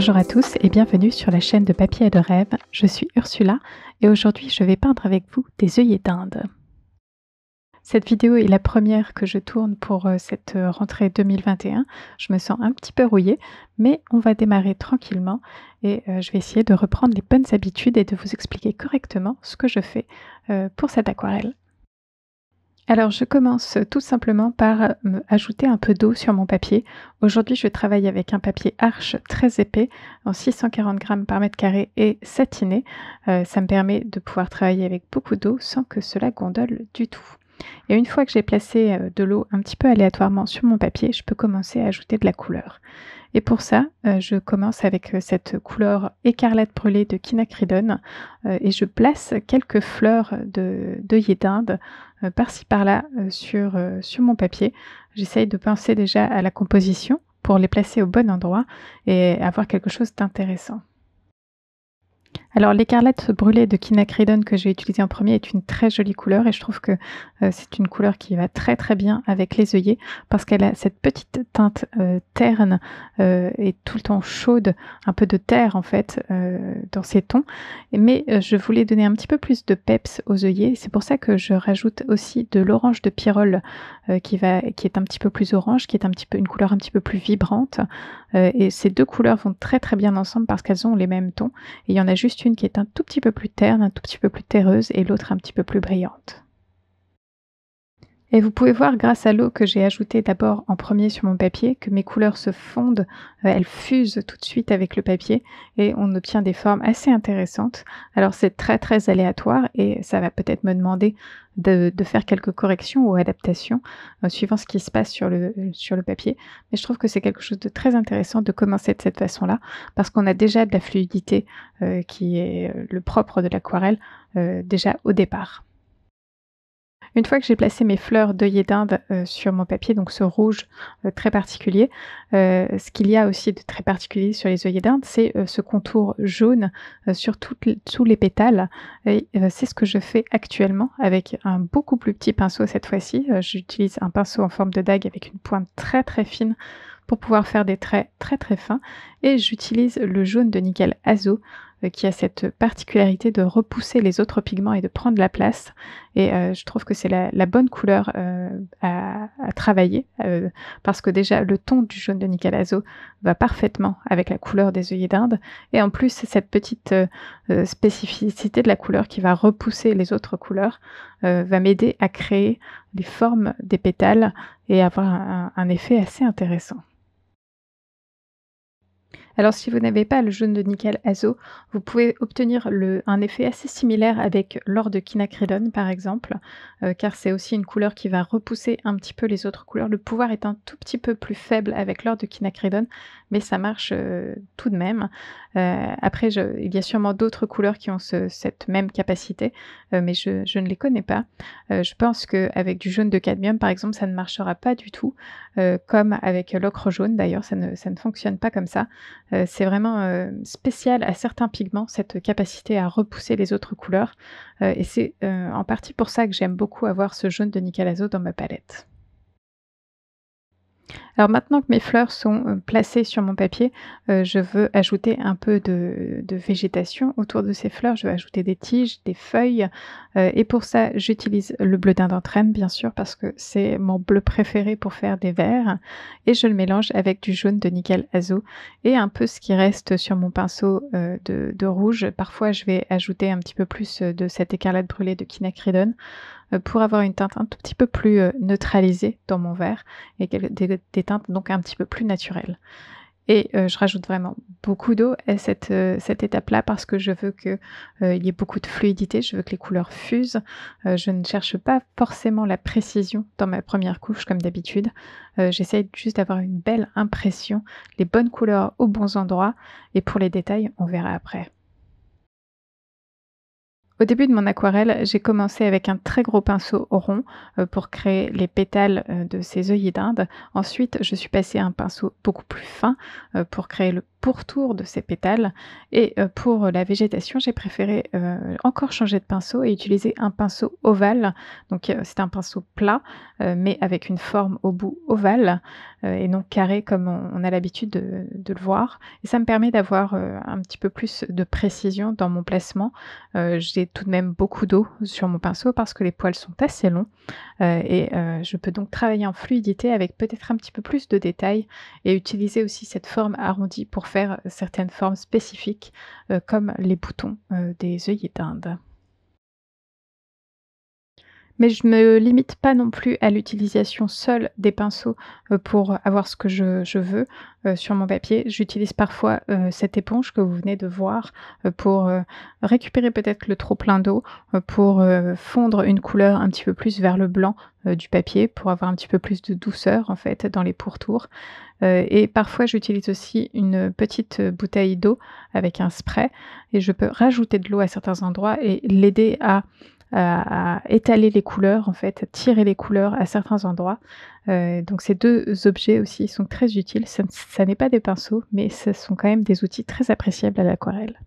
Bonjour à tous et bienvenue sur la chaîne de Papier et de Rêve. Je suis Ursula et aujourd'hui je vais peindre avec vous des œillets d'Inde. Cette vidéo est la première que je tourne pour cette rentrée 2021. Je me sens un petit peu rouillée, mais on va démarrer tranquillement et je vais essayer de reprendre les bonnes habitudes et de vous expliquer correctement ce que je fais pour cette aquarelle. Alors je commence tout simplement par ajouter un peu d'eau sur mon papier. Aujourd'hui je travaille avec un papier Arches très épais en 640 grammes par mètre carré et satiné. Ça me permet de pouvoir travailler avec beaucoup d'eau sans que cela gondole du tout. Et une fois que j'ai placé de l'eau un petit peu aléatoirement sur mon papier, je peux commencer à ajouter de la couleur. Et pour ça, je commence avec cette couleur écarlate brûlée de quinacridone et je place quelques fleurs d'œillet d'Inde par-ci par-là sur mon papier. J'essaye de penser déjà à la composition pour les placer au bon endroit et avoir quelque chose d'intéressant. Alors l'écarlate brûlée de quinacridone que j'ai utilisée en premier est une très jolie couleur et je trouve que c'est une couleur qui va très très bien avec les œillets parce qu'elle a cette petite teinte terne et tout le temps chaude, un peu de terre en fait dans ses tons. Mais je voulais donner un petit peu plus de peps aux œillets, c'est pour ça que je rajoute aussi de l'orange de Pyrrole qui est un petit peu plus orange, qui est une couleur un petit peu plus vibrante. Et ces deux couleurs vont très très bien ensemble parce qu'elles ont les mêmes tons. Et il y en a juste une qui est un tout petit peu plus terne, un tout petit peu plus terreuse et l'autre un petit peu plus brillante. Et vous pouvez voir grâce à l'eau que j'ai ajoutée d'abord en premier sur mon papier que mes couleurs se fondent, elles fusent tout de suite avec le papier et on obtient des formes assez intéressantes. Alors c'est très très aléatoire et ça va peut-être me demander de faire quelques corrections ou adaptations suivant ce qui se passe sur le papier. Mais je trouve que c'est quelque chose de très intéressant de commencer de cette façon-là parce qu'on a déjà de la fluidité qui est le propre de l'aquarelle déjà au départ. Une fois que j'ai placé mes fleurs d'œillet d'Inde sur mon papier, donc ce rouge très particulier, ce qu'il y a aussi de très particulier sur les œillets d'Inde, c'est ce contour jaune sur tous les pétales. Et c'est ce que je fais actuellement avec un beaucoup plus petit pinceau cette fois-ci. J'utilise un pinceau en forme de dague avec une pointe très très fine pour pouvoir faire des traits très très fins. Et j'utilise le jaune de nickel azo qui a cette particularité de repousser les autres pigments et de prendre la place. Et je trouve que c'est la bonne couleur à travailler parce que déjà le ton du jaune de nickel azo va parfaitement avec la couleur des œillets d'Inde. Et en plus, cette petite spécificité de la couleur qui va repousser les autres couleurs va m'aider à créer les formes des pétales et avoir un effet assez intéressant. Alors si vous n'avez pas le jaune de nickel azo, vous pouvez obtenir un effet assez similaire avec l'or de quinacridone par exemple, car c'est aussi une couleur qui va repousser un petit peu les autres couleurs. Le pouvoir est un tout petit peu plus faible avec l'or de quinacridone, mais ça marche tout de même. Après, il y a sûrement d'autres couleurs qui ont cette même capacité, mais je ne les connais pas. Je pense qu'avec du jaune de cadmium par exemple, ça ne marchera pas du tout, comme avec l'ocre jaune d'ailleurs, ça ne fonctionne pas comme ça. C'est vraiment spécial à certains pigments, cette capacité à repousser les autres couleurs. Et c'est en partie pour ça que j'aime beaucoup avoir ce jaune de nickel azo dans ma palette. Alors maintenant que mes fleurs sont placées sur mon papier, je veux ajouter un peu de végétation autour de ces fleurs. Je veux ajouter des tiges, des feuilles et pour ça j'utilise le bleu d'Indentrem bien sûr parce que c'est mon bleu préféré pour faire des verres et je le mélange avec du jaune de nickel azo et un peu ce qui reste sur mon pinceau de rouge. Parfois je vais ajouter un petit peu plus de cette écarlate brûlée de quinacridone pour avoir une teinte un tout petit peu plus neutralisée dans mon verre et des teintes donc un petit peu plus naturelles. Et je rajoute vraiment beaucoup d'eau à cette étape-là parce que je veux qu'il y ait beaucoup de fluidité, je veux que les couleurs fusent. Je ne cherche pas forcément la précision dans ma première couche comme d'habitude. J'essaye juste d'avoir une belle impression, les bonnes couleurs aux bons endroits et pour les détails, on verra après. Au début de mon aquarelle, j'ai commencé avec un très gros pinceau rond pour créer les pétales de ces œillets d'Inde. Ensuite, je suis passée à un pinceau beaucoup plus fin pour créer pourtour de ces pétales et pour la végétation, j'ai préféré, encore changer de pinceau et utiliser un pinceau ovale. Donc c'est un pinceau plat, mais avec une forme au bout ovale, et non carré comme on a l'habitude de le voir, et ça me permet d'avoir, un petit peu plus de précision dans mon placement. J'ai tout de même beaucoup d'eau sur mon pinceau parce que les poils sont assez longs, je peux donc travailler en fluidité avec peut-être un petit peu plus de détails et utiliser aussi cette forme arrondie pour faire certaines formes spécifiques, comme les boutons, des œillets d'Inde. Mais je me limite pas non plus à l'utilisation seule des pinceaux, pour avoir ce que je veux, sur mon papier. J'utilise parfois, cette éponge que vous venez de voir, pour, récupérer peut-être le trop plein d'eau, pour, fondre une couleur un petit peu plus vers le blanc, du papier, pour avoir un petit peu plus de douceur en fait dans les pourtours. Et parfois j'utilise aussi une petite bouteille d'eau avec un spray et je peux rajouter de l'eau à certains endroits et l'aider à étaler les couleurs en fait, à tirer les couleurs à certains endroits. Donc ces 2 objets aussi sont très utiles. Ça n'est pas des pinceaux, mais ce sont quand même des outils très appréciables à l'aquarelle.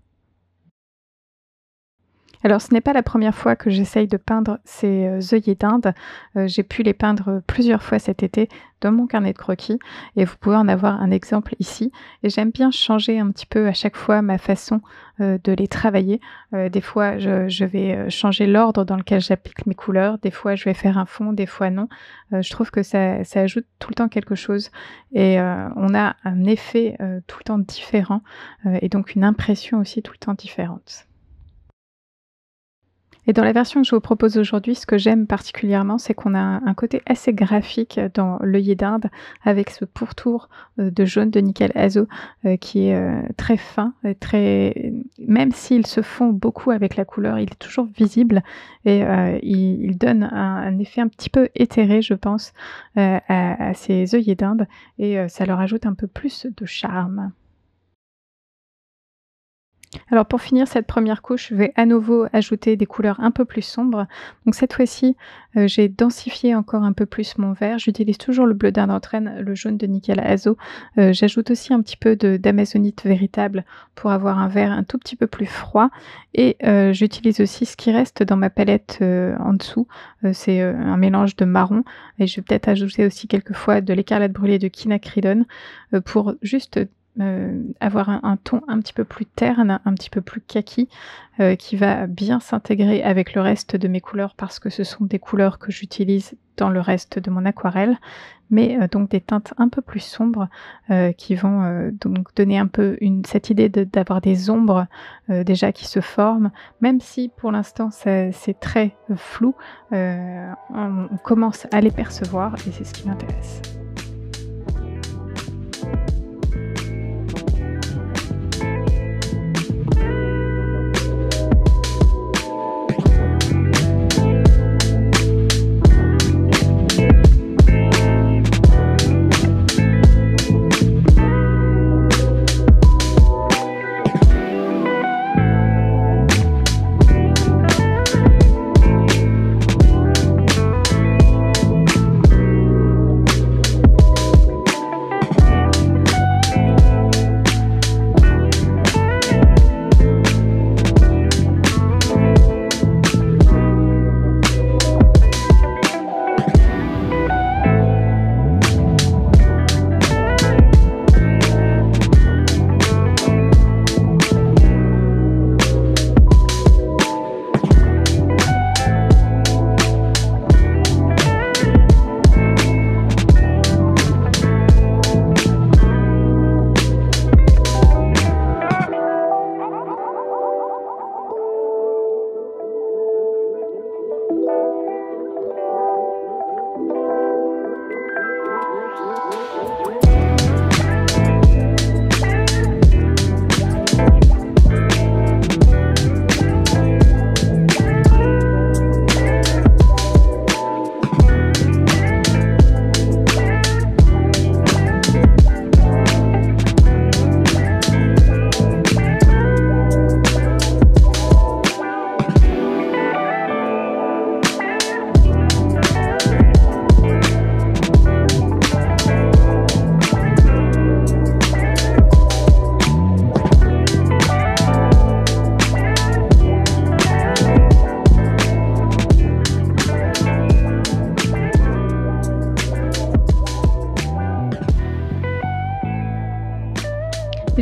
Alors ce n'est pas la première fois que j'essaye de peindre ces, œillets d'Inde. J'ai pu les peindre plusieurs fois cet été dans mon carnet de croquis et vous pouvez en avoir un exemple ici, et j'aime bien changer un petit peu à chaque fois ma façon, de les travailler. Des fois je vais, changer l'ordre dans lequel j'applique mes couleurs, des fois je vais faire un fond, des fois non. Je trouve que ça ajoute tout le temps quelque chose et on a un effet, tout le temps différent, et donc une impression aussi tout le temps différente. Et dans la version que je vous propose aujourd'hui, ce que j'aime particulièrement, c'est qu'on a un côté assez graphique dans l'œillet d'Inde avec ce pourtour, de jaune de nickel azo, qui est, très fin et très, même s'il se fond beaucoup avec la couleur, il est toujours visible et il donne un effet un petit peu éthéré, je pense, à ces œillets d'Inde, et ça leur ajoute un peu plus de charme. Alors pour finir cette première couche, je vais à nouveau ajouter des couleurs un peu plus sombres. Donc cette fois-ci, j'ai densifié encore un peu plus mon vert. J'utilise toujours le bleu d'Inde d'Indochine, le jaune de nickel azo. J'ajoute aussi un petit peu d'amazonite véritable pour avoir un vert un tout petit peu plus froid, et j'utilise aussi ce qui reste dans ma palette, en dessous. C'est, un mélange de marron, et je vais peut-être ajouter aussi quelquefois de l'écarlate brûlée de quinacridone, pour juste avoir un ton un petit peu plus terne, un petit peu plus kaki, qui va bien s'intégrer avec le reste de mes couleurs parce que ce sont des couleurs que j'utilise dans le reste de mon aquarelle. Mais donc des teintes un peu plus sombres, qui vont, donc donner un peu cette idée d'avoir des ombres, déjà qui se forment. Même si pour l'instant c'est très, flou, on commence à les percevoir et c'est ce qui m'intéresse.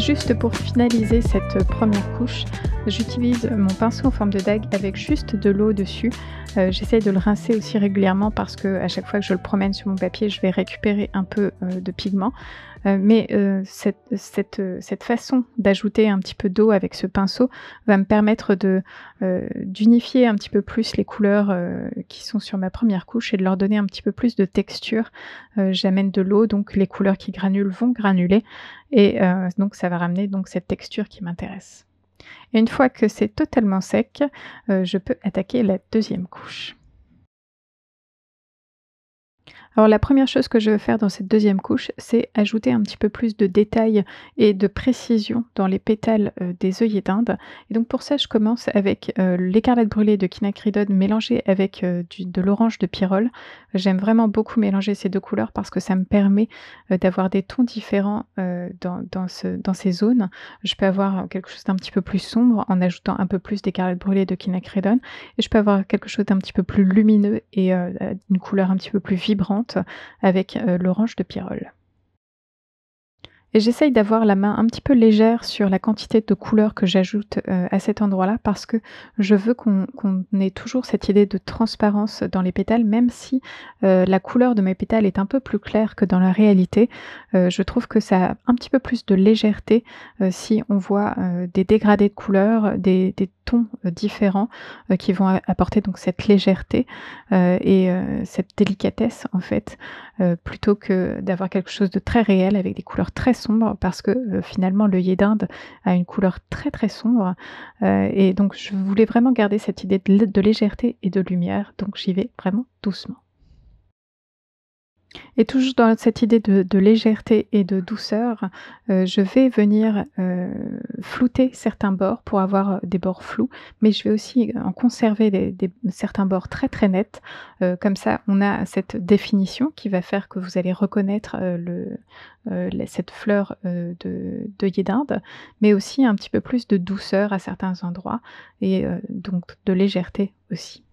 juste pour finaliser cette première couche, j'utilise mon pinceau en forme de dague avec juste de l'eau dessus. J'essaye de le rincer aussi régulièrement parce qu'à chaque fois que je le promène sur mon papier, je vais récupérer un peu de pigment. Mais cette façon d'ajouter un petit peu d'eau avec ce pinceau va me permettre d'unifier un petit peu plus les couleurs qui sont sur ma première couche et de leur donner un petit peu plus de texture. J'amène de l'eau, donc les couleurs qui granulent vont granuler et donc ça va ramener donc cette texture qui m'intéresse. Et une fois que c'est totalement sec, je peux attaquer la deuxième couche. Alors la première chose que je veux faire dans cette deuxième couche, c'est ajouter un petit peu plus de détails et de précision dans les pétales des œillets d'Inde. Et donc pour ça, je commence avec l'écarlate brûlée de quinacridone mélangée avec de l'orange de Pyrrole. J'aime vraiment beaucoup mélanger ces deux couleurs parce que ça me permet d'avoir des tons différents dans ces zones. Je peux avoir quelque chose d'un petit peu plus sombre en ajoutant un peu plus d'écarlate brûlée de quinacridone et je peux avoir quelque chose d'un petit peu plus lumineux et une couleur un petit peu plus vibrante avec l'orange de Pyrrole. Et j'essaye d'avoir la main un petit peu légère sur la quantité de couleurs que j'ajoute à cet endroit-là parce que je veux qu'on ait toujours cette idée de transparence dans les pétales, même si la couleur de mes pétales est un peu plus claire que dans la réalité. Je trouve que ça a un petit peu plus de légèreté si on voit des dégradés de couleurs, des tons différents qui vont apporter donc cette légèreté et cette délicatesse en fait, plutôt que d'avoir quelque chose de très réel avec des couleurs très sombres parce que finalement l'œillet d'Inde a une couleur très très sombre et donc je voulais vraiment garder cette idée de légèreté et de lumière, donc j'y vais vraiment doucement. Et toujours dans cette idée de légèreté et de douceur, je vais venir flouter certains bords pour avoir des bords flous, mais je vais aussi en conserver certains bords très très nets. Comme ça, on a cette définition qui va faire que vous allez reconnaître cette fleur d'œillet d'Inde, mais aussi un petit peu plus de douceur à certains endroits et donc de légèreté aussi.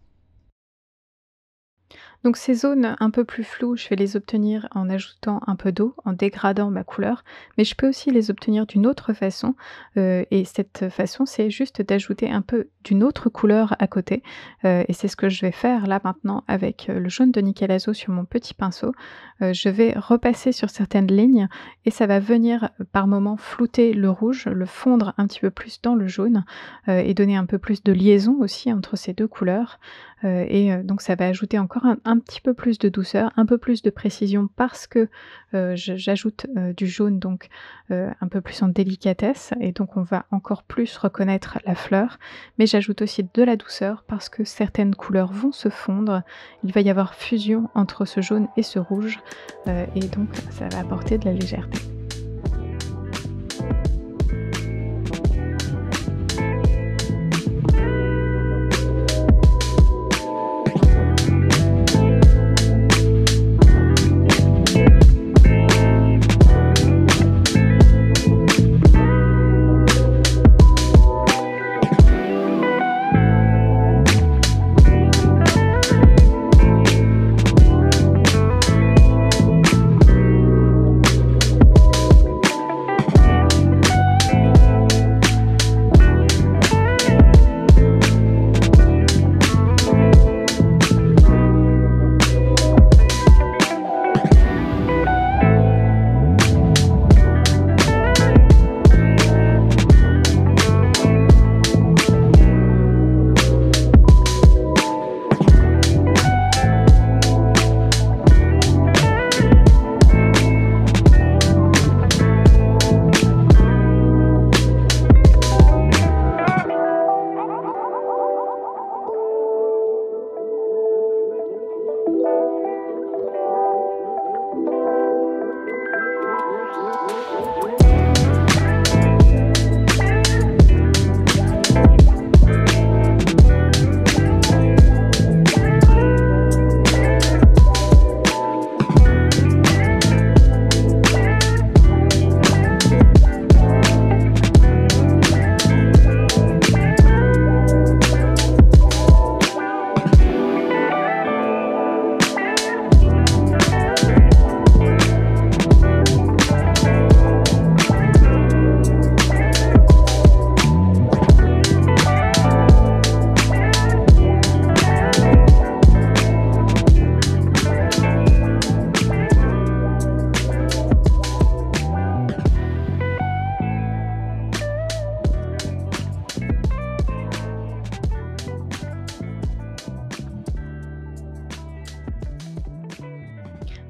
Donc ces zones un peu plus floues, je vais les obtenir en ajoutant un peu d'eau, en dégradant ma couleur, mais je peux aussi les obtenir d'une autre façon et cette façon, c'est juste d'ajouter un peu d'une autre couleur à côté et c'est ce que je vais faire là maintenant avec le jaune de nickel azo sur mon petit pinceau. Je vais repasser sur certaines lignes et ça va venir par moments flouter le rouge, le fondre un petit peu plus dans le jaune et donner un peu plus de liaison aussi entre ces deux couleurs. Donc ça va ajouter encore un petit peu plus de douceur, un peu plus de précision parce que j'ajoute du jaune donc un peu plus en délicatesse et donc on va encore plus reconnaître la fleur. Mais j'ajoute aussi de la douceur parce que certaines couleurs vont se fondre. Il va y avoir fusion entre ce jaune et ce rouge et donc ça va apporter de la légèreté.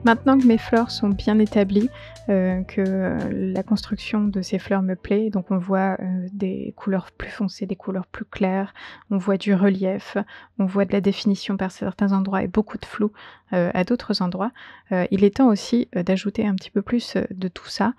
Maintenant que mes fleurs sont bien établies, que, la construction de ces fleurs me plaît, donc on voit, des couleurs plus foncées, des couleurs plus claires, on voit du relief, on voit de la définition par certains endroits et beaucoup de flou, à d'autres endroits. Il est temps aussi, d'ajouter un petit peu plus, de tout ça,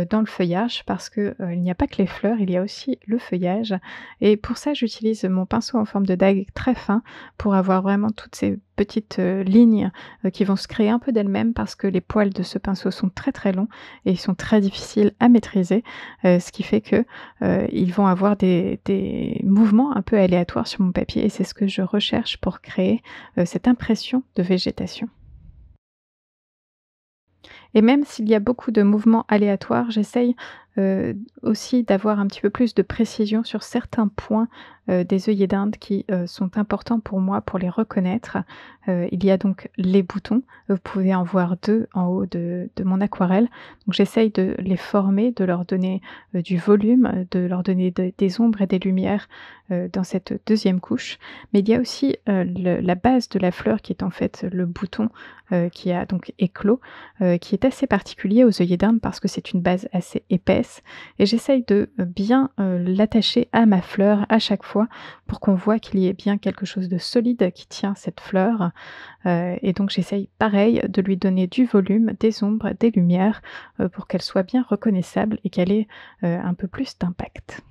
dans le feuillage parce que, il n'y a pas que les fleurs, il y a aussi le feuillage et pour ça j'utilise mon pinceau en forme de dague très fin pour avoir vraiment toutes ces petites, lignes qui vont se créer un peu d'elles-mêmes parce que les poils de ce pinceau sont très, très longs et ils sont très difficiles à maîtriser, ce qui fait que, ils vont avoir des mouvements un peu aléatoires sur mon papier et c'est ce que je recherche pour créer, cette impression de végétation. Et même s'il y a beaucoup de mouvements aléatoires, j'essaye, aussi d'avoir un petit peu plus de précision sur certains points, des œillets d'Inde qui, sont importants pour moi pour les reconnaître. Il y a donc les boutons, vous pouvez en voir 2 en haut de mon aquarelle. Donc j'essaye de les former, de leur donner, du volume, de leur donner des ombres et des lumières, dans cette deuxième couche. Mais il y a aussi, la base de la fleur qui est en fait le bouton, qui a donc éclos, qui est assez particulier aux œillets d'Inde parce que c'est une base assez épaisse et j'essaye de, bien, l'attacher à ma fleur à chaque fois pour qu'on voit qu'il y ait bien quelque chose de solide qui tient cette fleur, et donc j'essaye pareil de lui donner du volume, des ombres, des lumières, pour qu'elle soit bien reconnaissable et qu'elle ait, un peu plus d'impact.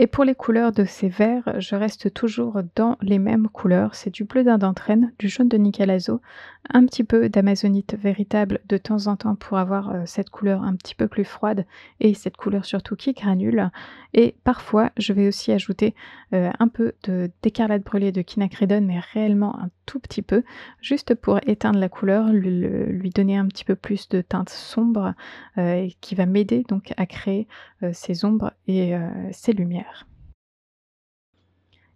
Et pour les couleurs de ces verres, je reste toujours dans les mêmes couleurs. C'est du bleu d'Indentrène, du jaune de Nicalazo, un petit peu d'amazonite véritable de temps en temps pour avoir, cette couleur un petit peu plus froide et cette couleur surtout qui granule. Et parfois, je vais aussi ajouter, un peu d'écarlate brûlée de quinacridone, mais réellement un tout petit peu, juste pour éteindre la couleur, lui donner un petit peu plus de teinte sombre, et qui va m'aider donc à créer, ces ombres et ces lumières.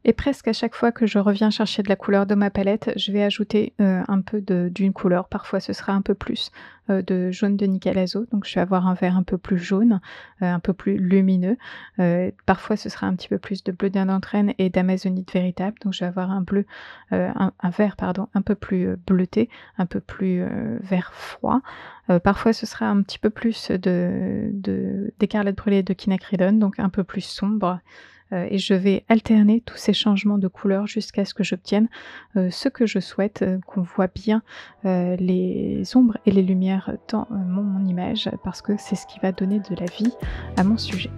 Et presque à chaque fois que je reviens chercher de la couleur dans ma palette, je vais ajouter, un peu d'une couleur. Parfois ce sera un peu plus, de jaune de Nicalazo, donc je vais avoir un vert un peu plus jaune, un peu plus lumineux. Parfois ce sera un petit peu plus de bleu d'Indentrène et d'amazonite véritable, donc je vais avoir un bleu, un vert pardon, un peu plus, bleuté, un peu plus, vert froid. Parfois ce sera un petit peu plus d'écarlate brûlée de quinacridone, donc un peu plus sombre. Et je vais alterner tous ces changements de couleurs jusqu'à ce que j'obtienne, ce que je souhaite, qu'on voit bien, les ombres et les lumières dans, mon image parce que c'est ce qui va donner de la vie à mon sujet.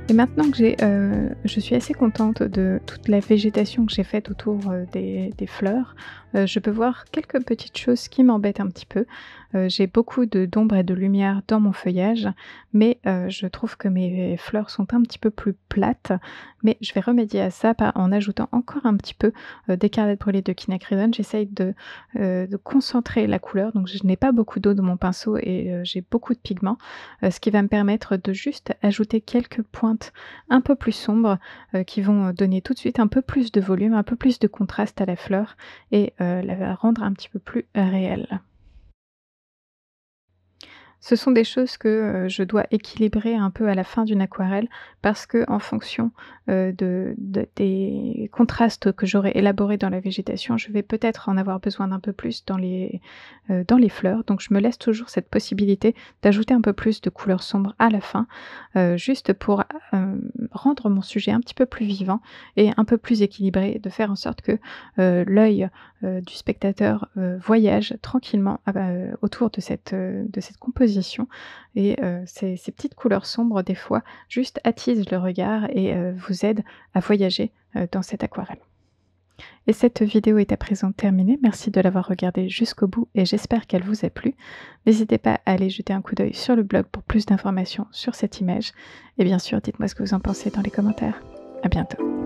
Et maintenant que je suis assez contente de toute la végétation que j'ai faite autour, des fleurs, je peux voir quelques petites choses qui m'embêtent un petit peu. J'ai beaucoup d'ombre et de lumière dans mon feuillage, mais je trouve que mes fleurs sont un petit peu plus plates. Mais je vais remédier à ça en ajoutant encore un petit peu, d'écarlate brûlée de quinacridone. J'essaye de concentrer la couleur, donc je n'ai pas beaucoup d'eau dans mon pinceau et j'ai beaucoup de pigments, ce qui va me permettre de juste ajouter quelques pointes un peu plus sombres, qui vont donner tout de suite un peu plus de volume, un peu plus de contraste à la fleur et la rendre un petit peu plus réelle. Ce sont des choses que, je dois équilibrer un peu à la fin d'une aquarelle parce qu'en fonction, des contrastes que j'aurai élaborés dans la végétation, je vais peut-être en avoir besoin d'un peu plus dans les fleurs. Donc je me laisse toujours cette possibilité d'ajouter un peu plus de couleurs sombres à la fin, juste pour, rendre mon sujet un petit peu plus vivant et un peu plus équilibré, de faire en sorte que, l'œil, du spectateur, voyage tranquillement autour de cette composition et ces petites couleurs sombres des fois juste attisent le regard et vous aident à voyager, dans cette aquarelle. Et cette vidéo est à présent terminée. Merci de l'avoir regardée jusqu'au bout et j'espère qu'elle vous a plu. N'hésitez pas à aller jeter un coup d'œil sur le blog pour plus d'informations sur cette image et bien sûr dites-moi ce que vous en pensez dans les commentaires. À bientôt.